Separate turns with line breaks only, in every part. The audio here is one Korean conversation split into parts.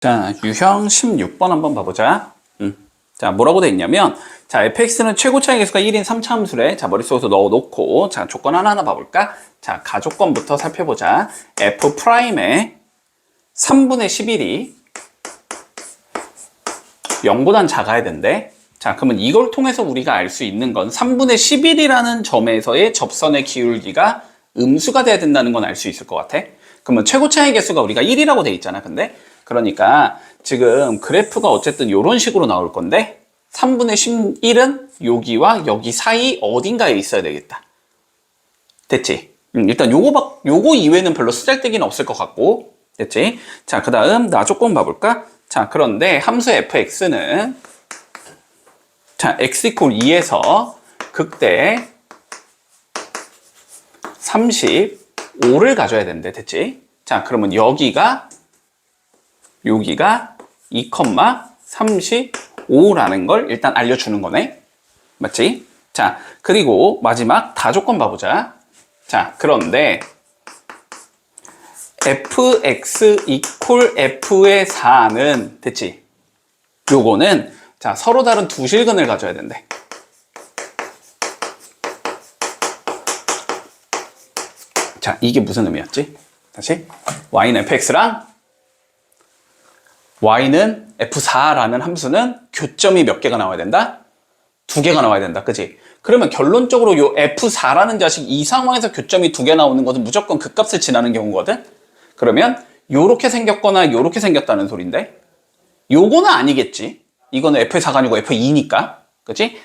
자, 유형 16번 한번 봐보자. 자, 뭐라고 돼 있냐면, 자, fx는 최고 차이 계수가 1인 3차 함수래. 자, 머릿속에서 넣어놓고, 자, 조건 하나하나 봐볼까? 자, 가조건부터 살펴보자. f 프라임의 3분의 11이 0보단 작아야 된대. 자, 그러면 이걸 통해서 우리가 알 수 있는 건 3분의 11이라는 점에서의 접선의 기울기가 음수가 돼야 된다는 건 알 수 있을 것 같아. 그러면 최고 차이 계수가 우리가 1이라고 돼 있잖아, 근데. 그러니까 지금 그래프가 어쨌든 이런 식으로 나올 건데 3분의 11은 여기와 여기 사이 어딘가에 있어야 되겠다. 됐지? 일단 요거 이외에는 별로 쓰잘데기는 없을 것 같고, 됐지? 자, 그 다음 나 조금 봐볼까? 자, 그런데 함수 fx는 자, x 이퀄 2에서 극대 35를 가져야 되는데, 됐지? 자, 그러면 여기가 2,35라는 걸 일단 알려주는 거네. 맞지? 자, 그리고 마지막 다조건 봐보자. 자, 그런데 fx 이퀄 f의 4는 됐지? 요거는 자, 서로 다른 두 실근을 가져야 된대. 자, 이게 무슨 의미였지? 다시 y는 fx랑 y는 f4라는 함수는 교점이 몇 개가 나와야 된다? 2개가 나와야 된다. 그치? 그러면 결론적으로 요 f4라는 자식 이 상황에서 교점이 2개 나오는 것은 무조건 극값을 지나는 경우거든? 그러면 요렇게 생겼거나 요렇게 생겼다는 소린데 요거는 아니겠지. 이거는 f4가 아니고 f2니까. 그치?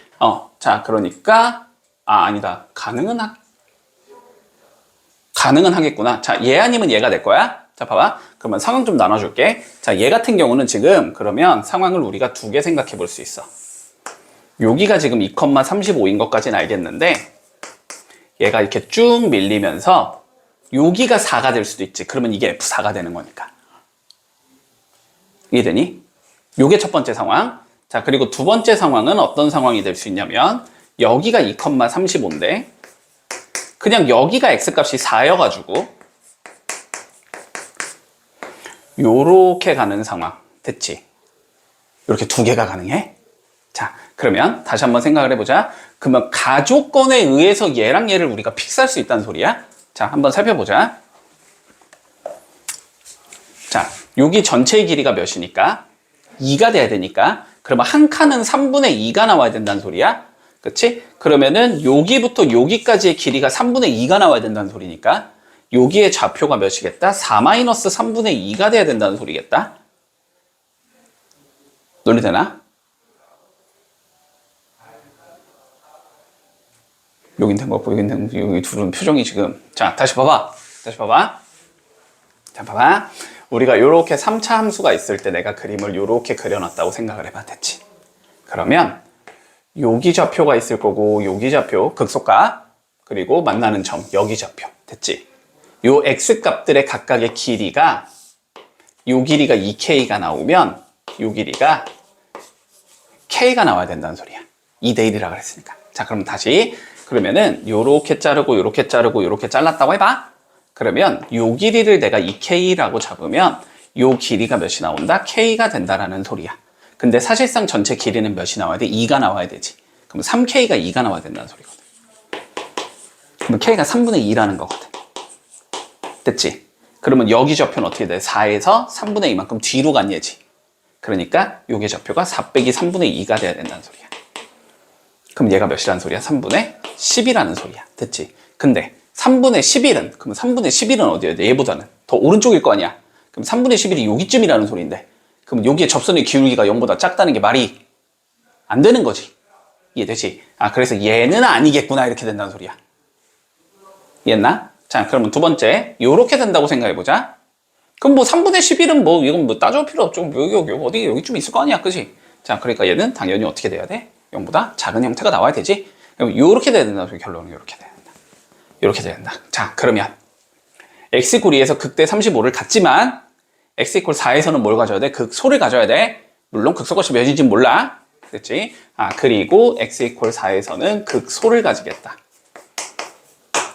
자, 그러니까 아니다. 가능은 하겠구나. 자, 얘 아니면 얘가 될 거야. 자, 봐봐. 그러면 상황 좀 나눠줄게. 자, 얘 같은 경우는 지금 그러면 상황을 우리가 2개 생각해 볼 수 있어. 여기가 지금 2,35인 것까지는 알겠는데 얘가 이렇게 쭉 밀리면서 여기가 4가 될 수도 있지. 그러면 이게 F4가 되는 거니까. 이해되니? 요게 첫 번째 상황. 자, 그리고 두 번째 상황은 어떤 상황이 될 수 있냐면 여기가 2,35인데 그냥 여기가 X값이 4여가지고 요렇게 가는 상황. 됐지? 이렇게 2개가 가능해? 자, 그러면 다시 한번 생각을 해보자. 그러면 가조건에 의해서 얘랑 얘를 우리가 픽스할 수 있다는 소리야? 자, 한번 살펴보자. 자, 여기 전체의 길이가 몇이니까? 2가 돼야 되니까. 그러면 한 칸은 3분의 2가 나와야 된다는 소리야? 그치? 그러면은 여기부터 여기까지의 길이가 3분의 2가 나와야 된다는 소리니까 여기의 좌표가 몇이겠다? 4-3분의 2가 돼야 된다는 소리겠다? 논리되나? 여긴 된 거 같고 여긴 된 거, 여기 둘은 표정이 지금. 자, 다시 봐봐. 자, 봐봐. 우리가 요렇게 3차 함수가 있을 때 내가 그림을 요렇게 그려놨다고 생각을 해봐. 됐지? 그러면 여기 좌표가 있을 거고 여기 좌표, 극소값, 그리고 만나는 점, 여기 좌표. 됐지? 요 x값들의 각각의 길이가 요 길이가 2k가 나오면 요 길이가 k가 나와야 된다는 소리야. 2대 1이라 그랬으니까. 자, 그럼 다시 그러면은 요렇게 자르고 요렇게 자르고 요렇게 잘랐다고 해봐. 그러면 요 길이를 내가 2k라고 잡으면 요 길이가 몇이 나온다? k가 된다라는 소리야. 근데 사실상 전체 길이는 몇이 나와야 돼? 2가 나와야 되지. 그럼 3k가 2가 나와야 된다는 소리거든. 그럼 k가 3분의 2라는 거거든. 됐지? 그러면 여기 좌표는 어떻게 돼? 4에서 3분의 2만큼 뒤로 간 예지. 그러니까 요게 좌표가 4 빼기 3분의 2가 돼야 된다는 소리야. 그럼 얘가 몇이라는 소리야? 3분의 10이라는 소리야. 됐지? 근데 3분의 11은, 그럼 3분의 11은 어디야 돼? 얘보다는 더 오른쪽일 거 아니야? 그럼 3분의 11이 여기쯤이라는 소리인데 그럼 여기에 접선의 기울기가 0보다 작다는 게 말이 안 되는 거지. 이해되지? 그래서 얘는 아니겠구나 이렇게 된다는 소리야. 이해했나? 자, 그러면 두 번째 요렇게 된다고 생각해보자. 그럼 뭐 3분의 11은 뭐 이건 뭐 따져볼 필요 없죠. 어디 여기쯤 있을 거 아니야, 그지? 자, 그러니까 얘는 당연히 어떻게 돼야 돼? 0보다 작은 형태가 나와야 되지. 그럼 요렇게 돼야 된다는 소리. 결론은 요렇게 돼야 된다. 요렇게 돼야 된다. 자, 그러면 x 이퀄 2에서 극대 35를 갖지만 x 이퀄 4에서는 뭘 가져야 돼? 극소를 가져야 돼. 물론 극소값이 몇인지 몰라. 됐지? 그리고 x 이퀄 4에서는 극소를 가지겠다.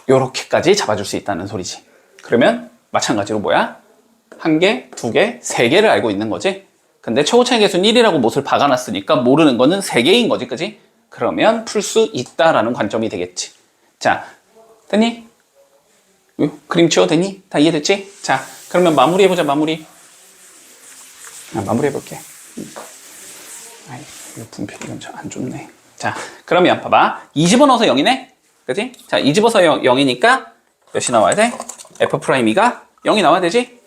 요렇게까지 잡아줄 수 있다는 소리지. 그러면 마찬가지로 뭐야? 한 개, 두 개, 세 개를 알고 있는 거지. 근데 최고 차이 계수는 1이라고 못을 박아놨으니까 모르는 거는 세 개인 거지, 그지? 그러면 풀 수 있다라는 관점이 되겠지. 자, 됐니? 그림 지워도 되니? 다 이해됐지? 자, 그러면 마무리해보자, 마무리. 마무리해볼게. 아이, 이거 분필 이건 안 좋네. 자, 그러면 봐봐. 2 집어넣어서 0이네? 그지? 자, 2 집어서 0이니까 몇이 나와야 돼? F'E가 0이 나와야 되지?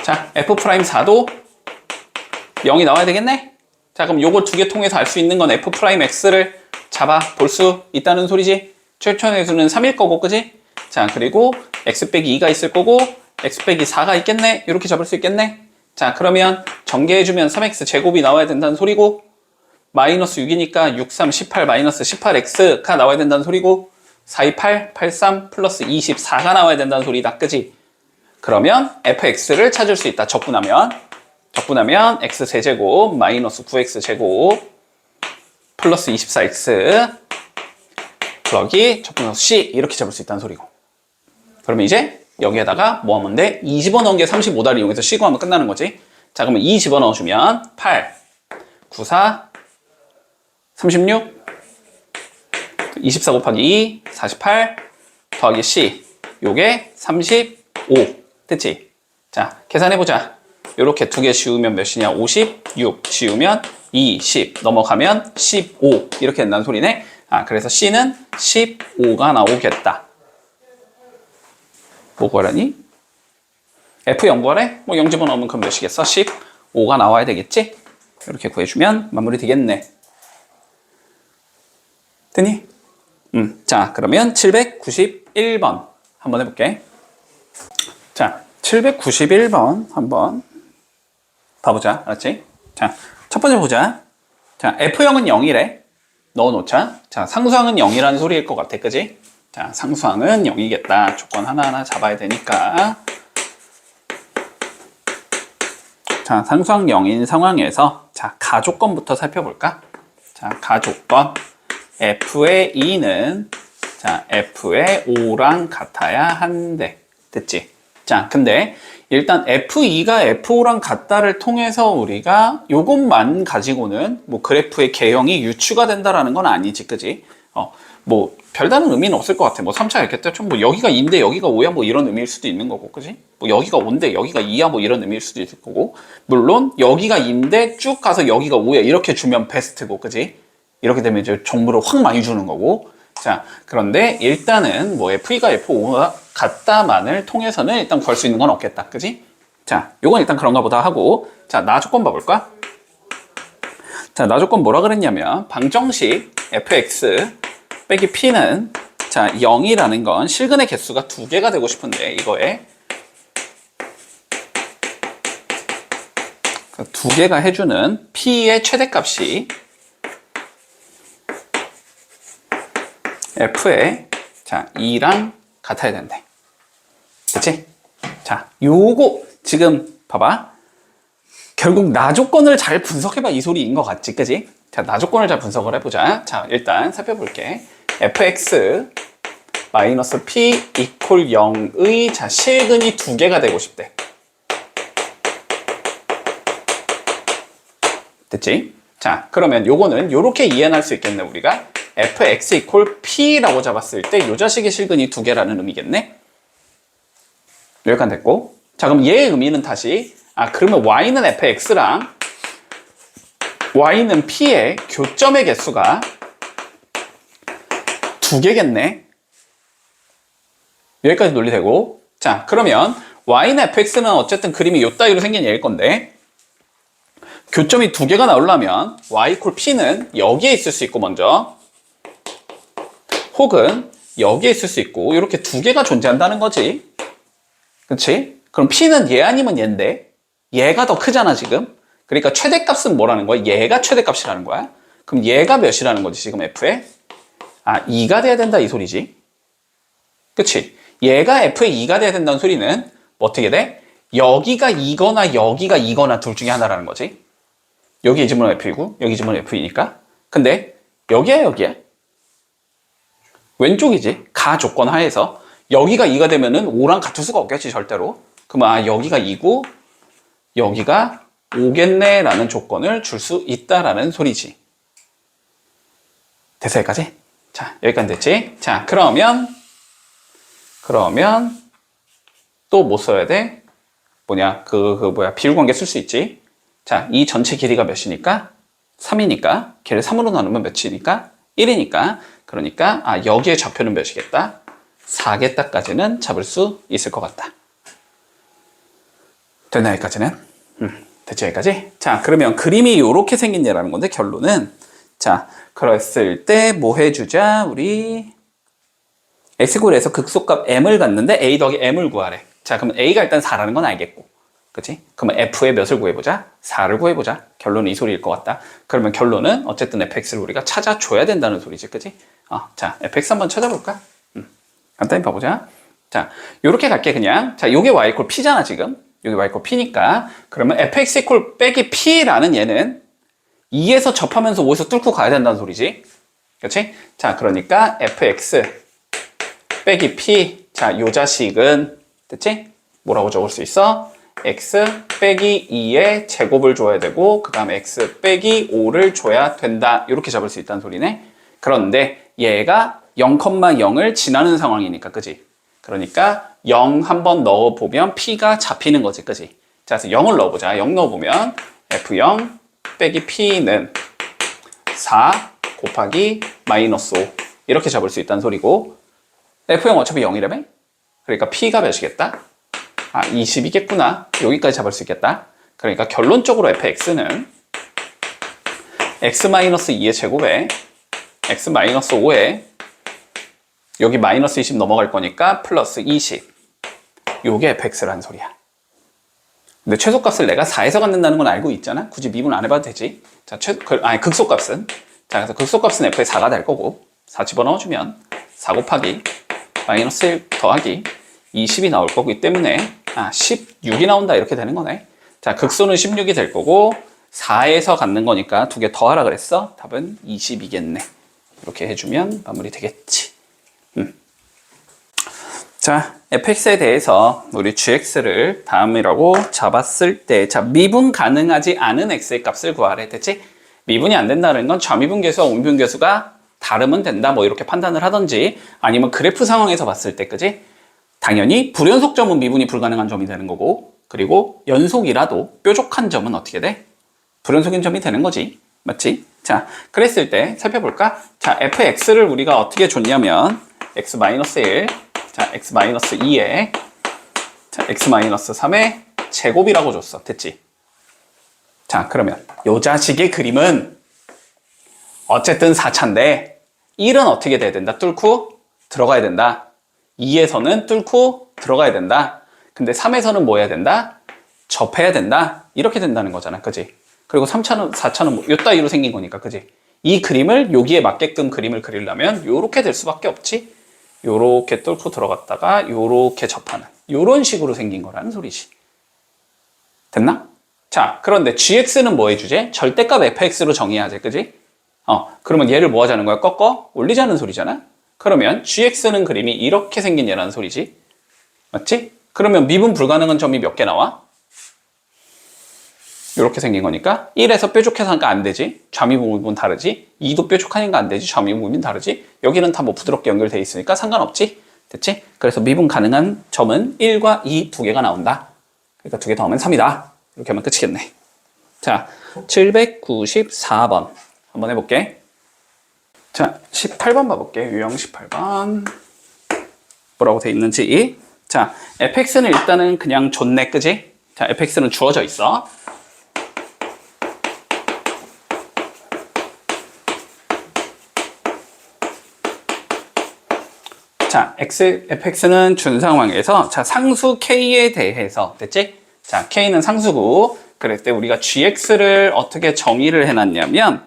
자, F'4도 0이 나와야 되겠네? 자, 그럼 요거 두 개 통해서 알 수 있는 건 F'X를 잡아 볼 수 있다는 소리지? 최초의 수는 3일 거고, 그지? 자, 그리고 X 빼기 2가 있을 거고, X 빼기 4가 있겠네? 이렇게 잡을 수 있겠네? 자, 그러면 전개해주면 3X 제곱이 나와야 된다는 소리고, 마이너스 6이니까 6, 3, 18 마이너스 18X가 나와야 된다는 소리고, 4, 2, 8, 8, 3 플러스 24가 나와야 된다는 소리다, 그지? 그러면 fx를 찾을 수 있다. 적분하면 x 세제곱 마이너스 9x 제곱 플러스 24x 더하기 적분함수 c 이렇게 잡을 수 있다는 소리고. 그러면 이제 여기에다가 뭐 하면 돼? 2 집어넣은 게 35다를 이용해서 c 구하면 끝나는 거지. 자, 그러면 2 집어넣어주면 8, 9, 4, 36 24 곱하기 2, 48 더하기 c 요게 35 됐지? 자, 계산해보자. 요렇게 두 개 씌우면 몇이냐? 56 씌우면 20 넘어가면 15 이렇게 된다는 소리네. 아, 그래서 C는 15가 나오겠다. 뭐 구하라니? F 연구하래? 뭐 0 집어넣으면 그럼 몇이겠어? 15가 나와야 되겠지? 이렇게 구해주면 마무리 되겠네. 됐니? 자, 그러면 791번 한번 해볼게. 자, 791번 한번 봐보자. 알았지? 자, 첫 번째 보자. 자, F형은 0이래. 넣어놓자. 자, 상수항은 0이라는 소리일 것 같아. 그지? 자, 상수항은 0이겠다. 조건 하나하나 잡아야 되니까. 자, 상수항 0인 상황에서 자, 가조건부터 살펴볼까? 자, 가조건. F의 2는 자, F의 5랑 같아야 한대. 됐지? 자, 근데 일단 F2가 F5랑 같다를 통해서 우리가 요것만 가지고는 뭐 그래프의 개형이 유추가 된다라는 건 아니지, 그지? 뭐 별다른 의미는 없을 것 같아. 뭐 3차 이렇게 좀 뭐 여기가 2인데 여기가 5야 뭐 이런 의미일 수도 있는 거고, 그지? 뭐 여기가 5인데 여기가 2야 뭐 이런 의미일 수도 있을 거고, 물론 여기가 2인데 쭉 가서 여기가 5야 이렇게 주면 베스트고, 그지? 이렇게 되면 이제 정보를 확 많이 주는 거고. 자, 그런데 일단은 뭐 F2가 F5가 같다만을 통해서는 일단 구할 수 있는 건 없겠다. 그지? 자, 요건 일단 그런가 보다 하고. 자, 나 조건 봐볼까? 자, 나 조건 뭐라 그랬냐면 방정식 fx 빼기 p는 자, 0이라는 건 실근의 개수가 2개가 되고 싶은데 이거에 2개가 해주는 p의 최대값이 f의 자, 2랑 같아야 된대. 그치? 자, 요거 지금 봐봐. 결국 나 조건을 잘 분석해봐 이 소리인 것 같지, 그지? 자, 나 조건을 잘 분석을 해보자. 자, 일단 살펴볼게. fx 마이너스 p 이퀄 0의 자, 실근이 2개가 되고 싶대. 됐지? 자, 그러면 요거는 요렇게 이해할 수 있겠네, 우리가. fx 이퀄 p라고 잡았을 때 요 자식의 실근이 2개라는 의미겠네? 여기까지 됐고. 자, 그럼 얘의 의미는 다시, 그러면 y는 fx랑 y는 p의 교점의 개수가 2개겠네? 여기까지 논리되고. 자, 그러면 y는 fx는 어쨌든 그림이 요 따위로 생긴 얘일 건데, 교점이 2개가 나오려면 y 이퀄 p는 여기에 있을 수 있고 먼저, 혹은 여기에 있을 수 있고, 이렇게 2개가 존재한다는 거지. 그치? 그럼 p는 얘 아니면 얘인데, 얘가 더 크잖아, 지금. 그러니까 최대값은 뭐라는 거야? 얘가 최대값이라는 거야. 그럼 얘가 몇이라는 거지, 지금 f에? 2가 돼야 된다, 이 소리지. 그치? 얘가 f의 2가 돼야 된다는 소리는 뭐 어떻게 돼? 여기가 2거나 여기가 2거나 둘 중에 하나라는 거지. 여기 이 지문은 f이고, 여기 이 지문은 f이니까. 근데 여기야, 여기야? 왼쪽이지. 가 조건 하에서 여기가 2가 되면은 5랑 같을 수가 없겠지, 절대로. 그러면 아, 여기가 2고 여기가 5겠네 라는 조건을 줄 수 있다라는 소리지. 됐어, 여기까지? 자, 여기까지 됐지? 자, 그러면 또 뭐 써야 돼? 뭐냐, 비율관계 쓸 수 있지? 자, 이 전체 길이가 몇이니까? 3이니까, 걔를 3으로 나누면 몇이니까? 1이니까, 그러니까, 아, 여기에 좌표는 몇이겠다? 4겠다까지는 잡을 수 있을 것 같다. 됐나, 여기까지는? 됐죠, 여기까지? 자, 그러면 그림이 이렇게 생긴 예라는 건데, 결론은, 자, 그랬을 때 뭐 해주자? 우리 x골에서 극소값 m을 갖는데 a 더하기 m을 구하래. 자, 그러면 a가 일단 4라는 건 알겠고, 그치? 그러면 f의 몇을 구해보자? 4를 구해보자. 결론은 이 소리일 것 같다. 그러면 결론은 어쨌든 fx를 우리가 찾아줘야 된다는 소리지, 그치? 자, fx 한번 찾아볼까? 간단히 봐보자. 자, 요렇게 갈게, 그냥. 자, 요게 y 이퀄 p잖아, 지금. 요게 y 이퀄 p니까. 그러면 fx 이퀄 빼기 p라는 얘는 2에서 접하면서 5에서 뚫고 가야 된다는 소리지. 그치? 자, 그러니까 fx 빼기 p. 자, 요 자식은, 됐지? 뭐라고 적을 수 있어? x 빼기 2의 제곱을 줘야 되고, 그 다음에 x 빼기 5를 줘야 된다. 이렇게 잡을 수 있다는 소리네. 그런데 얘가 0,0을 지나는 상황이니까, 그지? 그러니까 0 한번 넣어보면 p가 잡히는 거지, 그지? 자, 그래서 0을 넣어보자. 0 넣어보면 f0 빼기 p는 4 곱하기 마이너스 5 이렇게 잡을 수 있다는 소리고, f0 어차피 0이라며? 그러니까 p가 몇이겠다? 20이겠구나. 여기까지 잡을 수 있겠다. 그러니까 결론적으로 fx는 x-2의 제곱에 x-5에 여기 마이너스 20 넘어갈 거니까 플러스 20. 요게 fx라는 소리야. 근데 최소값을 내가 4에서 갖는다는 건 알고 있잖아. 굳이 미분 안 해봐도 되지. 자, 극소값은. 자, 그래서 극소값은 f의 4가 될 거고, 4 집어넣어주면 4 곱하기 마이너스 1 더하기 20이 나올 거기 때문에 16이 나온다 이렇게 되는 거네. 자, 극소는 16이 될 거고 4에서 갖는 거니까 두 개 더하라 그랬어. 답은 20이겠네. 이렇게 해주면 마무리 되겠지. 자, fx에 대해서 우리 gx를 다음이라고 잡았을 때, 자, 미분 가능하지 않은 x의 값을 구하래. 됐지? 미분이 안 된다는 건 좌미분계수와 우미분계수가 다르면 된다, 뭐 이렇게 판단을 하던지, 아니면 그래프 상황에서 봤을 때, 그지? 당연히 불연속점은 미분이 불가능한 점이 되는 거고, 그리고 연속이라도 뾰족한 점은 어떻게 돼? 불연속인 점이 되는 거지. 맞지? 자, 그랬을 때 살펴볼까? 자, fx를 우리가 어떻게 줬냐면 x-1, 자, x-2에 자, x-3의 제곱이라고 줬어. 됐지? 자, 그러면 요 자식의 그림은 어쨌든 4차인데 1은 어떻게 돼야 된다? 뚫고 들어가야 된다. 2에서는 뚫고 들어가야 된다. 근데 3에서는 뭐 해야 된다? 접해야 된다. 이렇게 된다는 거잖아. 그지? 그리고 3차는, 4차는 뭐, 요 따위로 생긴 거니까. 그지? 이 그림을 여기에 맞게끔 그림을 그리려면 요렇게 될 수밖에 없지? 요렇게 뚫고 들어갔다가 요렇게 접하는. 요런 식으로 생긴 거라는 소리지. 됐나? 자, 그런데 gx는 뭐 해주지? 절대값 fx로 정의하지. 그지? 그러면 얘를 뭐 하자는 거야? 꺾어? 올리자는 소리잖아? 그러면 gx는 그림이 이렇게 생긴 얘라는 소리지. 맞지? 그러면 미분 불가능한 점이 몇 개 나와? 이렇게 생긴 거니까 1에서 뾰족해서 하니까 안 되지. 좌미분 다르지. 2도 뾰족하니까 안 되지. 좌미분 다르지. 여기는 다 뭐 부드럽게 연결돼 있으니까 상관없지. 됐지? 그래서 미분 가능한 점은 1과 2 두 개가 나온다. 그러니까 두 개 더하면 3이다. 이렇게 하면 끝이겠네. 자, 794번 한번 해볼게. 자, 18번 봐볼게. 유형 18번 뭐라고 돼 있는지. 자, fx는 일단은 그냥 줬네. 그지? 자, fx는 주어져 있어. 자, fx는 준 상황에서, 자, 상수 k에 대해서, 됐지? 자, k는 상수고, 그럴 때 우리가 gx를 어떻게 정의를 해놨냐면,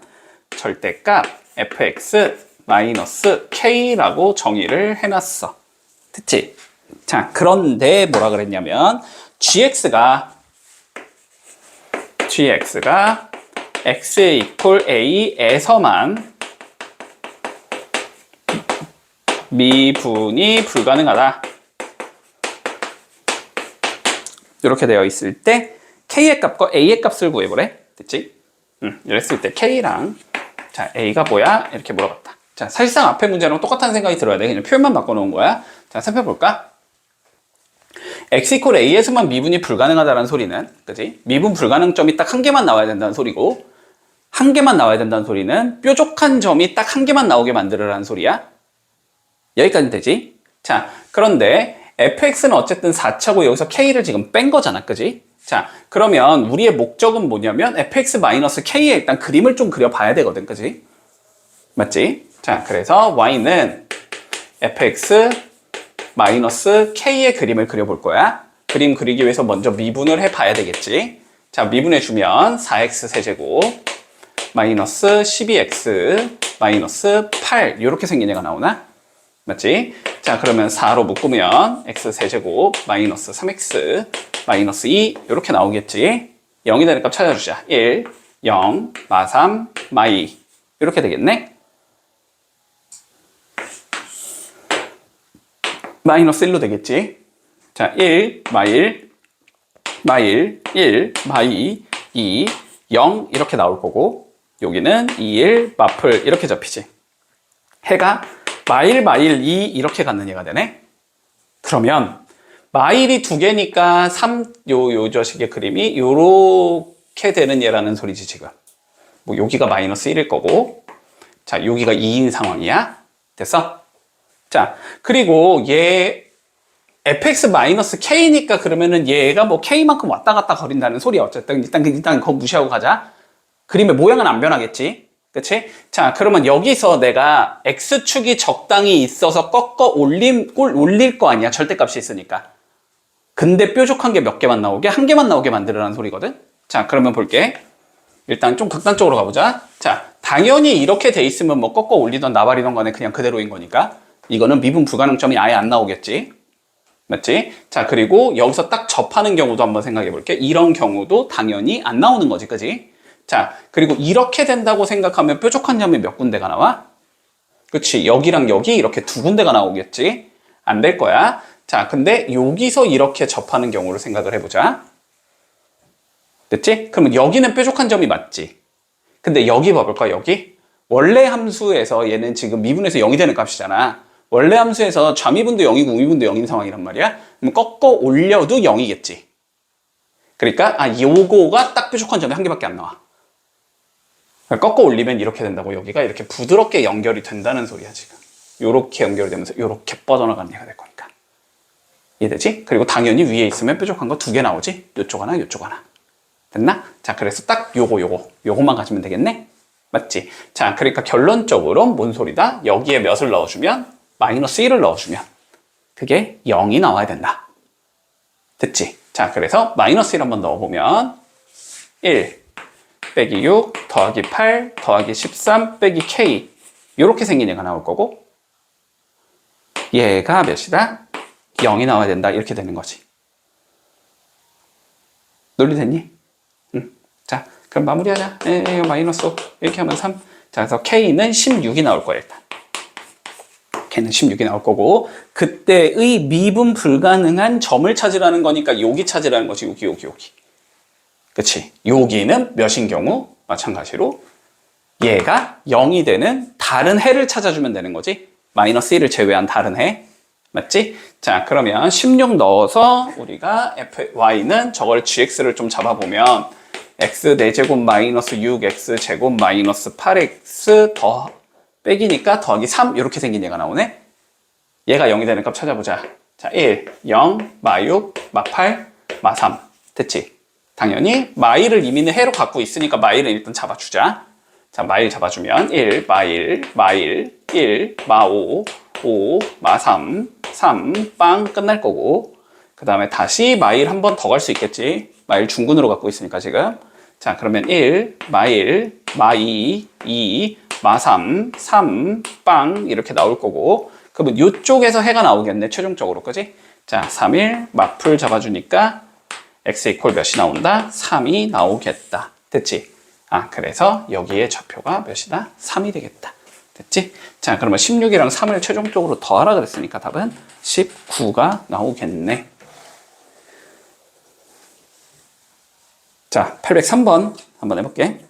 절대값 fx 마이너스 k라고 정의를 해놨어. 됐지? 자, 그런데 뭐라 그랬냐면, gx가 x 이퀄 a에서만 미분이 불가능하다. 이렇게 되어 있을 때 K의 값과 A의 값을 구해보래. 됐지? 이랬을 때 K랑 자 A가 뭐야? 이렇게 물어봤다. 자 사실상 앞에 문제랑 똑같은 생각이 들어야 돼. 그냥 표현만 바꿔놓은 거야. 자 살펴볼까? x 이퀄 a에서만 미분이 불가능하다는 소리는 그지? 미분 불가능점이 딱 한 개만 나와야 된다는 소리고 한 개만 나와야 된다는 소리는 뾰족한 점이 딱 한 개만 나오게 만들으라는 소리야. 여기까지 되지? 자 그런데 fx는 어쨌든 4차고 여기서 k를 지금 뺀 거잖아. 그지? 자 그러면 우리의 목적은 뭐냐면 fx-k의 일단 그림을 좀 그려봐야 되거든. 그지? 맞지? 자 그래서 y는 fx-k의 그림을 그려볼 거야. 그림 그리기 위해서 먼저 미분을 해봐야 되겠지. 자 미분해주면 4x 세제곱 마이너스 12x 마이너스 8 이렇게 생긴 애가 나오나? 맞지? 자 그러면 4로 묶으면 x 세제곱 마이너스 3x 마이너스 2 이렇게 나오겠지. 0이 되는 값 찾아주자. 1, 0, 마3, 마2 이렇게 되겠네. 마이너스 1로 되겠지. 자 1, 마1, 마1, 1, 마2, 2, 0 이렇게 나올 거고 여기는 2, 1, 마플 이렇게 잡히지. 해가 마일, 마일, 2 이렇게 갖는 얘가 되네. 그러면 마일이 두 개니까 3, 요 자식의 그림이 요렇게 되는 얘라는 소리지 지금. 뭐 여기가 마이너스 1일 거고 자 여기가 2인 상황이야. 됐어? 자 그리고 얘 fx-k니까 그러면은 얘가 뭐 k만큼 왔다 갔다 거린다는 소리야. 어쨌든 일단 그거 무시하고 가자. 그림의 모양은 안 변하겠지. 그치? 자, 그러면 여기서 내가 x축이 적당히 있어서 꺾어 올릴 거 아니야. 절대값이 있으니까. 근데 뾰족한 게 몇 개만 나오게? 한 개만 나오게 만들으라는 소리거든? 자, 그러면 볼게. 일단 좀 극단적으로 가보자. 자, 당연히 이렇게 돼 있으면 뭐 꺾어 올리던 나발이던 간에 그냥 그대로인 거니까. 이거는 미분 불가능점이 아예 안 나오겠지. 맞지? 자, 그리고 여기서 딱 접하는 경우도 한번 생각해 볼게. 이런 경우도 당연히 안 나오는 거지. 그지? 자, 그리고 이렇게 된다고 생각하면 뾰족한 점이 몇 군데가 나와? 그치? 여기랑 여기 이렇게 두 군데가 나오겠지? 안 될 거야. 자, 근데 여기서 이렇게 접하는 경우를 생각을 해보자. 됐지? 그러면 여기는 뾰족한 점이 맞지? 근데 여기 봐볼까? 여기? 원래 함수에서 얘는 지금 미분에서 0이 되는 값이잖아. 원래 함수에서 좌미분도 0이고 우미분도 0인 상황이란 말이야. 그럼 꺾어 올려도 0이겠지. 그러니까 요거가 딱 뾰족한 점이 한 개밖에 안 나와. 꺾어 올리면 이렇게 된다고. 여기가 이렇게 부드럽게 연결이 된다는 소리야 지금. 요렇게 연결이 되면서 요렇게 뻗어나가는 얘가 될 거니까. 이해되지? 그리고 당연히 위에 있으면 뾰족한 거 두 개 나오지? 요쪽 하나 요쪽 하나. 됐나? 자 그래서 딱 요거만 가지면 되겠네? 맞지? 자 그러니까 결론적으로 뭔 소리다? 여기에 몇을 넣어주면? 마이너스 1을 넣어주면 그게 0이 나와야 된다. 됐지? 자 그래서 마이너스 1 한번 넣어보면 1 빼기 6 더하기 8 더하기 13 빼기 K 이렇게 생긴 얘가 나올 거고 얘가 몇이다? 0이 나와야 된다. 이렇게 되는 거지. 논리됐니? 응. 자 그럼 마무리하자. 마이너스 5 이렇게 하면 3. 자 그래서 K는 16이 나올 거야 일단. K는 16이 나올 거고 그때의 미분 불가능한 점을 찾으라는 거니까 여기 찾으라는 거지. 여기. 그치? 여기는 몇인 경우? 마찬가지로 얘가 0이 되는 다른 해를 찾아주면 되는 거지. 마이너스 1을 제외한 다른 해. 맞지? 자 그러면 16 넣어서 우리가 y는 저걸 gx를 좀 잡아보면 x 4제곱 마이너스 6x 제곱 마이너스 8x 더 빼기니까 더하기 3 이렇게 생긴 얘가 나오네. 얘가 0이 되는 값 찾아보자. 자 1, 0, 마6, 마8, 마3 됐지? 당연히 마1을 이미는 해로 갖고 있으니까 마1은 일단 잡아주자. 자 마1 잡아주면 1, 마1, 마1, 1, 마5, 5, 마3, 3, 빵 끝날 거고 그 다음에 다시 마1 한 번 더 갈 수 있겠지. 마1 중군으로 갖고 있으니까 지금. 자 그러면 1, 마1, 마2, 2, 마3, 3, 빵 이렇게 나올 거고 그러면 이쪽에서 해가 나오겠네 최종적으로. 그지? 자 3일 마풀 잡아주니까 x 이퀄 몇이 나온다? 3이 나오겠다. 됐지? 그래서 여기에 좌표가 몇이다? 3이 되겠다. 됐지? 자 그러면 16이랑 3을 최종적으로 더하라 그랬으니까 답은 19가 나오겠네. 자, 803번 한번 해볼게.